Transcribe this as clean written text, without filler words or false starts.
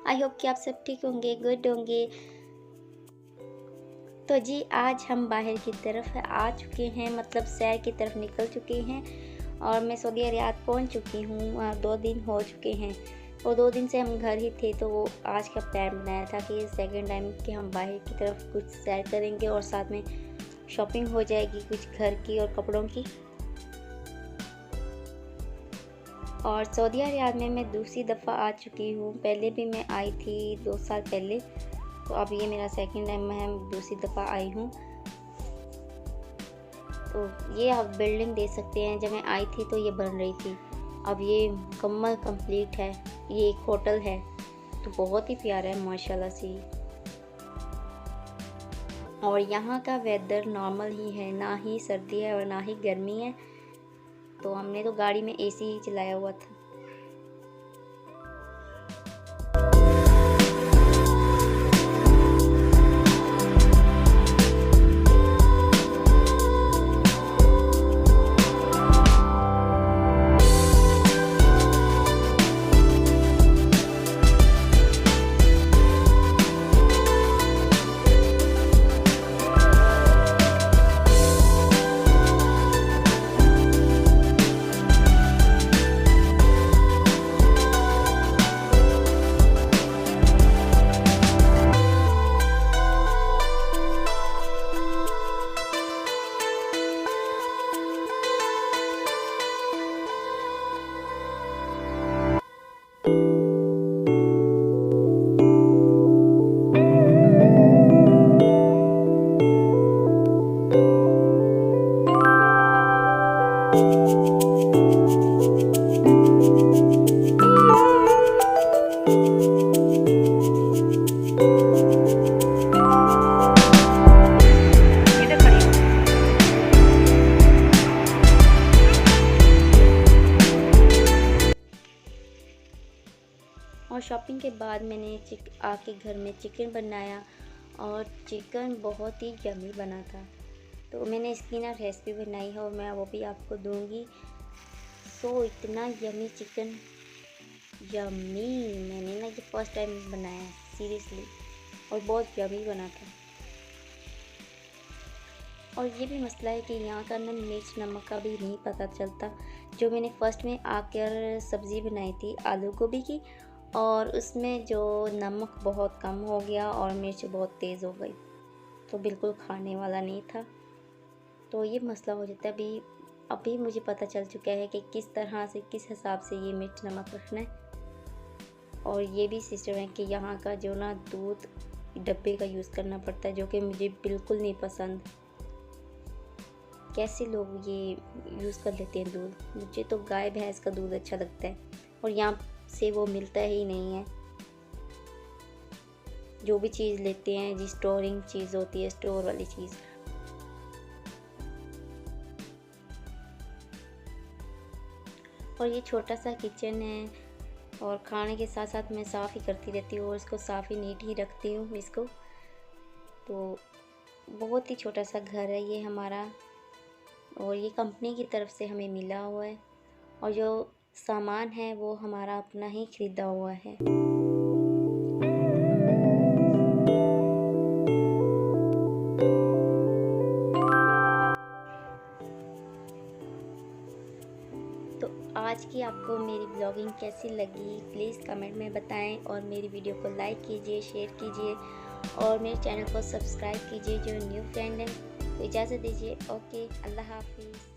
I hope कि आप सब ठीक होंगे, गुड होंगे। तो जी आज हम बाहर की तरफ आ चुके हैं, मतलब सैर की तरफ निकल चुके हैं और मैं सऊदी अरब पहुंच चुकी हूँ। 2 दिन हो चुके हैं और 2 दिन से हम घर ही थे, तो आज का प्लान बनाया था कि सेकंड टाइम कि हम बाहर की तरफ कुछ सैर करेंगे और साथ में शॉपिंग हो जाएगी कुछ घर की और कपड़ों की। और सऊदी अरब में मैं दूसरी दफ़ा आ चुकी हूँ। पहले भी मैं आई थी 2 साल पहले, तो अब ये मेरा सेकंड टाइम मैं दूसरी दफ़ा आई हूँ। तो ये आप बिल्डिंग देख सकते हैं, जब मैं आई थी तो ये बन रही थी, अब ये मुकम्मल कंप्लीट है। ये एक होटल है, तो बहुत ही प्यारा है माशाल्लाह से। और यहाँ का वेदर नॉर्मल ही है, ना ही सर्दी है और ना ही गर्मी है, तो हमने तो गाड़ी में एसी ही चलाया हुआ था। और शॉपिंग के बाद मैंने आके घर में चिकन बनाया और चिकन बहुत ही यम्मी बना था। तो मैंने इसकी ना रेसिपी बनाई है और मैं वो भी आपको दूंगी। सो इतना यम्मी चिकन, यम्मी, मैंने ना ये फर्स्ट टाइम बनाया सीरियसली, और बहुत यम्मी बना था। और ये भी मसला है कि यहाँ का ना मिर्च नमक का भी नहीं पता चलता। जो मैंने फ़र्स्ट में आकर सब्ज़ी बनाई थी आलू गोभी की, और उसमें जो नमक बहुत कम हो गया और मिर्च बहुत तेज़ हो गई, तो बिल्कुल खाने वाला नहीं था। तो ये मसला हो जाता है। अभी मुझे पता चल चुका है कि किस तरह से, किस हिसाब से ये मिर्च नमक रखना है। और ये भी सिस्टम है कि यहाँ का जो ना दूध डब्बे का यूज़ करना पड़ता है, जो कि मुझे बिल्कुल नहीं पसंद। कैसे लोग ये यूज़ कर लेते हैं दूध, मुझे तो गाय भैंस का दूध अच्छा लगता है और यहाँ से वो मिलता ही नहीं है। जो भी चीज़ लेते हैं जी स्टोरिंग चीज़ होती है, स्टोर वाली चीज़। और ये छोटा सा किचन है और खाने के साथ साथ मैं साफ़ ही करती रहती हूँ और इसको साफ़ ही नीट ही रखती हूँ इसको। तो बहुत ही छोटा सा घर है ये हमारा, और ये कंपनी की तरफ से हमें मिला हुआ है, और जो सामान है वो हमारा अपना ही ख़रीदा हुआ है। तो आज की आपको मेरी ब्लॉगिंग कैसी लगी प्लीज़ कमेंट में बताएं, और मेरी वीडियो को लाइक कीजिए, शेयर कीजिए और मेरे चैनल को सब्सक्राइब कीजिए। जो न्यू फ्रेंड हैं तो इजाज़त दीजिए। ओके, अल्लाह हाफिज़।